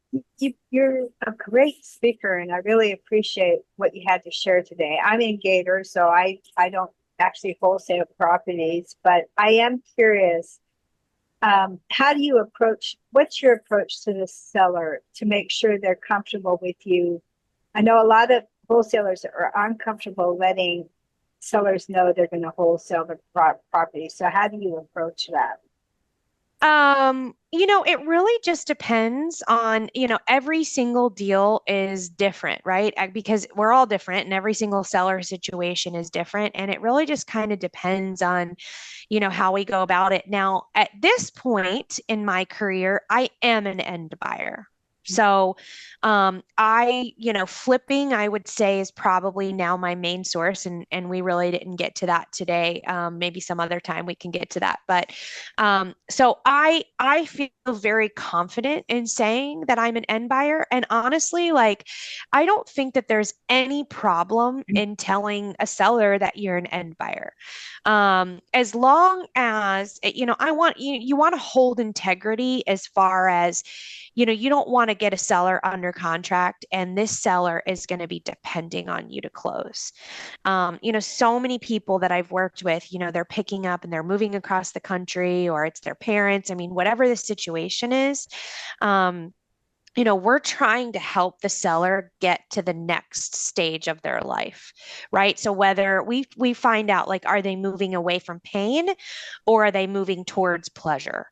you're a great speaker, and I really appreciate what you had to share today. I'm in Gator, so I don't actually wholesale properties, but I am curious. How do you what's your approach to the seller to make sure they're comfortable with you? I know a lot of wholesalers are uncomfortable letting sellers know they're going to wholesale the property. So how do you approach that? It really just depends on, every single deal is different, right? Because we're all different and every single seller situation is different. And it really just kind of depends on, how we go about it. Now, at this point in my career, I am an end buyer. So, flipping, I would say, is probably now my main source, and we really didn't get to that today. Maybe some other time we can get to that. But so I feel very confident in saying that I'm an end buyer, and honestly, like, I don't think that there's any problem in telling a seller that you're an end buyer. As long as I want you want to hold integrity as far as you don't want to get a seller under contract and this seller is going to be depending on you to close. So many people that I've worked with, they're picking up and they're moving across the country, or it's their parents. I mean, whatever the situation is, we're trying to help the seller get to the next stage of their life, right? So whether we find out, like, are they moving away from pain or are they moving towards pleasure?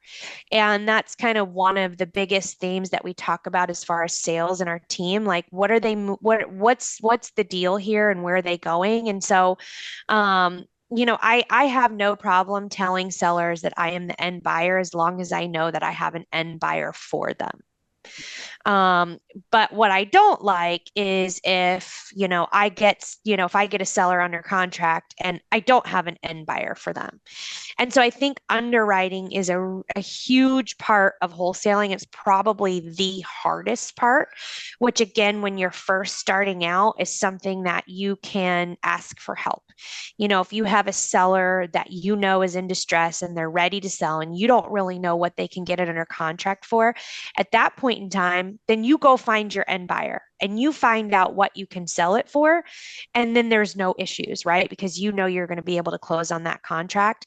And that's kind of one of the biggest themes that we talk about as far as sales in our team. Like, what's the deal here and where are they going? And so, I have no problem telling sellers that I am the end buyer as long as I know that I have an end buyer for them. But what I don't like is if, if I get a seller under contract and I don't have an end buyer for them. And so I think underwriting is a huge part of wholesaling. It's probably the hardest part, which again, when you're first starting out, is something that you can ask for help. If you have a seller that is in distress and they're ready to sell and you don't really know what they can get it under contract for, at that point in time, then you go find your end buyer and you find out what you can sell it for. And then there's no issues, right? Because you're going to be able to close on that contract.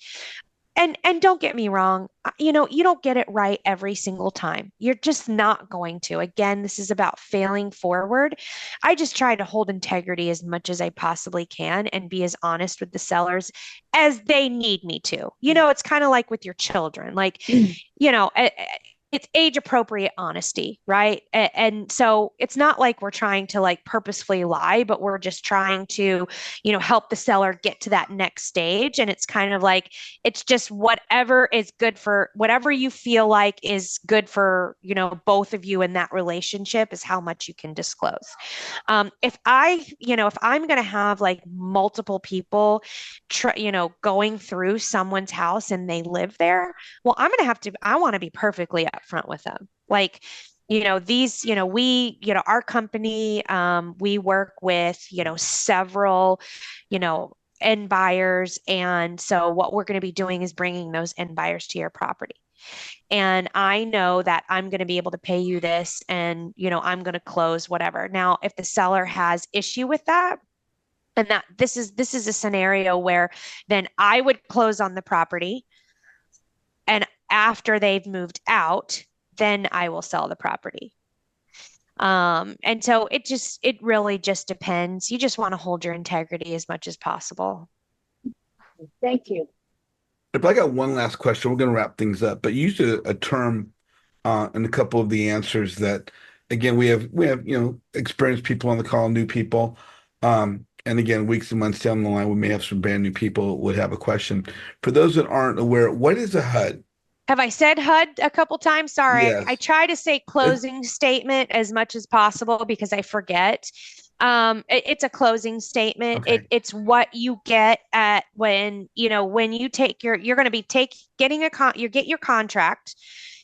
And don't get me wrong, you don't get it right every single time. You're just not going to. Again, this is about failing forward. I just try to hold integrity as much as I possibly can and be as honest with the sellers as they need me to. It's kind of like with your children. Like, it's age appropriate honesty, right? And so it's not like we're trying to like purposefully lie, but we're just trying to, help the seller get to that next stage. And it's kind of like, it's just whatever is good for whatever you feel like is good for, both of you in that relationship is how much you can disclose. If I'm going to have like multiple people, going through someone's house and they live there, well, I want to be perfectly upfront with them. Like, our company, we work with, several, end buyers. And so what we're going to be doing is bringing those end buyers to your property. And I know that I'm going to be able to pay you this and, I'm going to close whatever. Now, if the seller has issue with that, and that this is a scenario where then I would close on the property, and after they've moved out, then I will sell the property. And so it really just depends. You just want to hold your integrity as much as possible. Thank you. If I got one last question, we're going to wrap things up. But you used a term in a couple of the answers that, again, we have experienced people on the call, new people, and again, weeks and months down the line, we may have some brand new people would have a question. For those that aren't aware, what is a HUD? Have I said HUD a couple times? Sorry. Yes. I try to say closing statement as much as possible because I forget. It's a closing statement. Okay. It's what you get at when you take you're going to be getting you get your contract,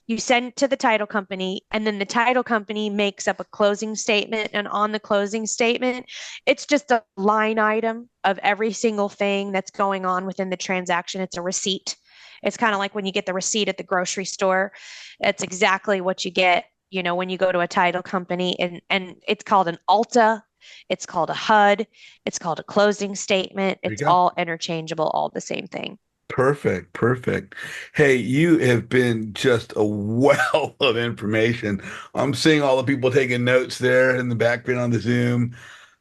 you send it to the title company, and then the title company makes up a closing statement. And on the closing statement, it's just a line item of every single thing that's going on within the transaction. It's a receipt. It's kind of like when you get the receipt at the grocery store. It's exactly what you get, when you go to a title company, and it's called an ALTA. It's called a HUD. It's called a closing statement. It's all interchangeable, all the same thing. Perfect. Hey, you have been just a wealth of information. I'm seeing all the people taking notes there in the background on the Zoom.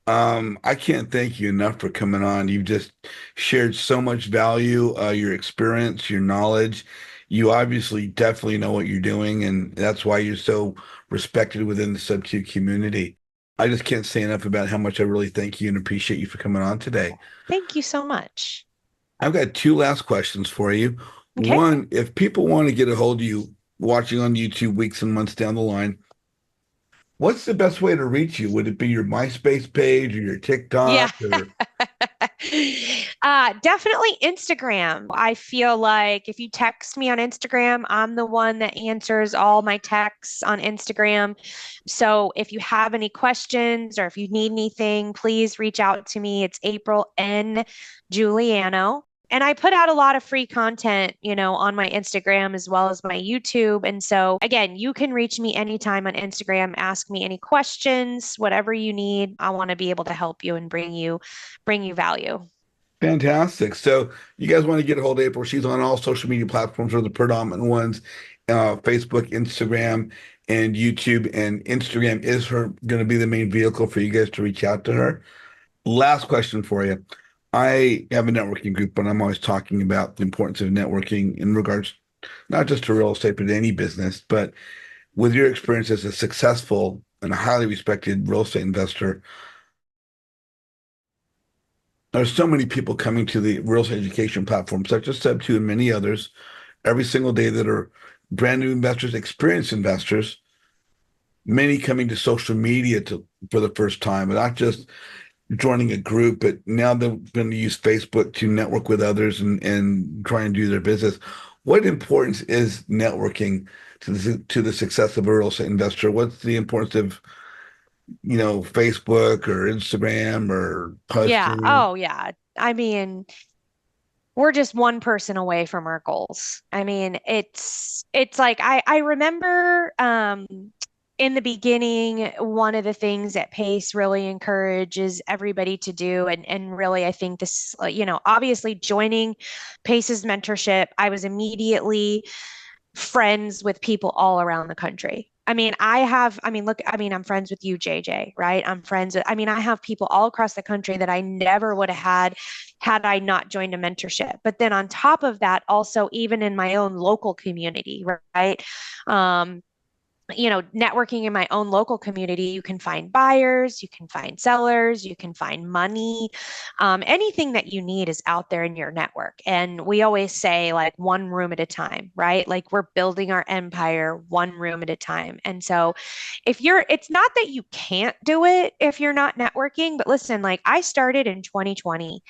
I can't thank you enough for coming on. You've just shared so much value, your experience, your knowledge. You obviously definitely know what you're doing, and that's why you're so respected within the Sub-Q community. I just can't say enough about how much I really thank you and appreciate you for coming on today. Thank you so much. I've got two last questions for you. Okay. One, if people want to get a hold of you watching on YouTube weeks and months down the line, what's the best way to reach you? Would it be your MySpace page or your TikTok? Yeah. Or... Definitely Instagram. I feel like if you text me on Instagram, I'm the one that answers all my texts on Instagram. So if you have any questions or if you need anything, please reach out to me. It's April N. Juliano. And I put out a lot of free content, on my Instagram as well as my YouTube. And so again, you can reach me anytime on Instagram, ask me any questions, whatever you need. I want to be able to help you and bring you value. Fantastic. So you guys want to get a hold of April. She's on all social media platforms, or the predominant ones, Facebook, Instagram, and YouTube. And Instagram is going to be the main vehicle for you guys to reach out to her. Last question for you. I have a networking group, but I'm always talking about the importance of networking in regards not just to real estate, but any business. But with your experience as a successful and a highly respected real estate investor, there's so many people coming to the real estate education platform, such as Sub2 and many others, every single day that are brand new investors, experienced investors, many coming to social media for the first time, and not just joining a group, but now they're going to use Facebook to network with others and try and do their business. What importance is networking to the success of a real estate investor? What's the importance of, Facebook or Instagram or Yeah. posting? Oh, yeah. I mean, we're just one person away from our goals. I mean, it's like I remember in the beginning, one of the things that PACE really encourages everybody to do, and really, I think this, obviously joining PACE's mentorship, I was immediately friends with people all around the country. I mean, look, I mean, I'm friends with you, JJ, right? I mean, I have people all across the country that I never would have had I not joined a mentorship. But then on top of that, also, even in my own local community, right? Um, networking in my own local community, you can find buyers, you can find sellers, you can find money. Anything that you need is out there in your network. And we always say, like, one room at a time, right? Like, we're building our empire one room at a time. And so, it's not that you can't do it if you're not networking, but listen, like, I started in 2020.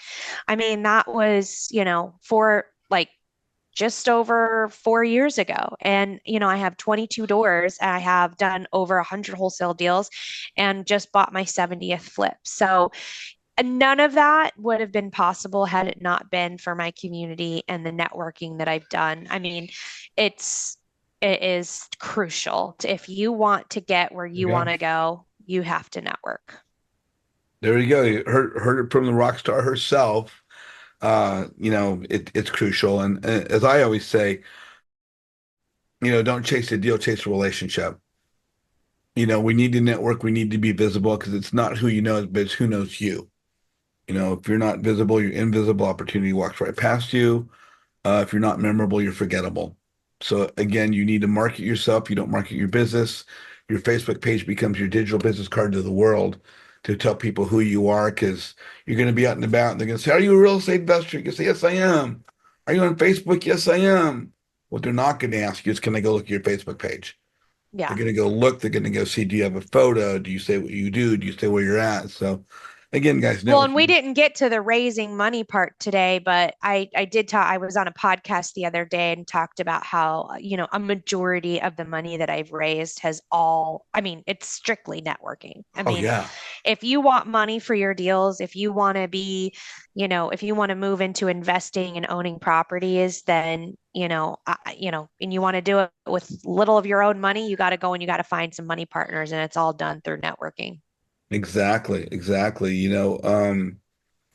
I mean, that was, for like just over 4 years ago. And, I have 22 doors. I have done over 100 wholesale deals and just bought my 70th flip. So none of that would have been possible had it not been for my community and the networking that I've done. I mean, it is crucial. If you want to get where you Yeah. want to go, you have to network. There you go. You heard it from the rock star herself. It's crucial. And as I always say, don't chase a deal, chase a relationship. We need to network, we need to be visible because it's not who you know, but it's who knows you. If you're not visible, you're invisible. Opportunity walks right past you. If you're not memorable, you're forgettable. So again, you need to market yourself. You don't market your business. Your Facebook page becomes your digital business card to the world to tell people who you are because you're going to be out and about and they're going to say, are you a real estate investor? You can say, yes, I am. Are you on Facebook? Yes, I am. What they're not going to ask you is, can I go look at your Facebook page? They're Yeah. going to go look. They're going to go see, do you have a photo? Do you say what you do? Do you say where you're at? So again, guys, Well, and we networking. didn't get to the raising money part today, but I did talk. I was on a podcast the other day and talked about how, a majority of the money that I've raised I mean, it's strictly networking. I Oh mean, yeah, if you want money for your deals, if you want to if you want to move into investing and owning properties, then, and you want to do it with little of your own money, you got to go and you got to find some money partners, and it's all done through networking. exactly, exactly.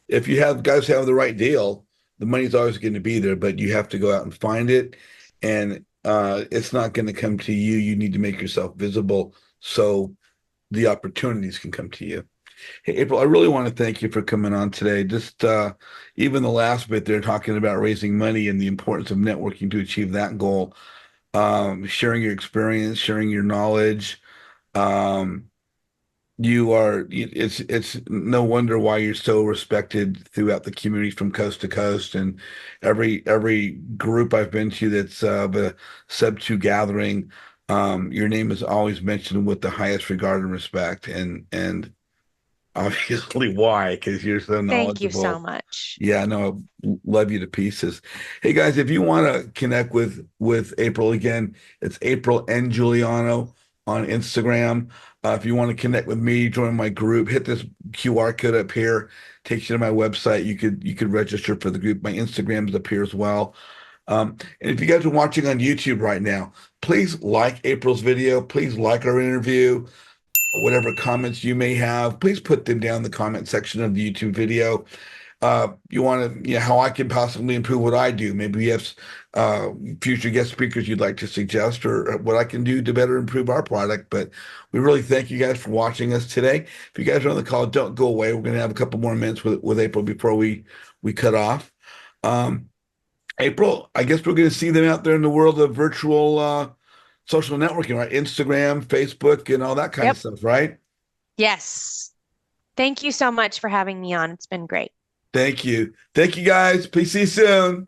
If you have guys who have the right deal, the money's always going to be there, but you have to go out and find it, and it's not going to come to you. You need to make yourself visible so the opportunities can come to you. Hey, April, I really want to thank you for coming on today. Just even the last bit there, talking about raising money and the importance of networking to achieve that goal, sharing your experience, sharing your knowledge. Um, it's no wonder why you're so respected throughout the community from coast to coast. And every group I've been to that's a sub two gathering, your name is always mentioned with the highest regard and respect. And obviously why? Because you're so Thank you so knowledgeable. much. Yeah, no, love you to pieces. Hey guys, if you want to connect with April again, it's April and Juliano on Instagram. If you want to connect with me, join my group, hit this QR code up here, takes you to my website. You could register for the group. My Instagram is up here as well. And if you guys are watching on YouTube right now, please like April's video. Please like our interview. Whatever comments you may have, please put them down in the comment section of the YouTube video. You want to, how I can possibly improve what I do. Maybe you have future guest speakers you'd like to suggest, or what I can do to better improve our product. But we really thank you guys for watching us today. If you guys are on the call, don't go away. We're going to have a couple more minutes with April before we cut off. Um, April, I guess we're going to see them out there in the world of virtual social networking, right? Instagram, Facebook, and all that kind of Yep. stuff, right? Yes. Thank you so much for having me on. It's been great. Thank you. Thank you, guys. Please see you soon.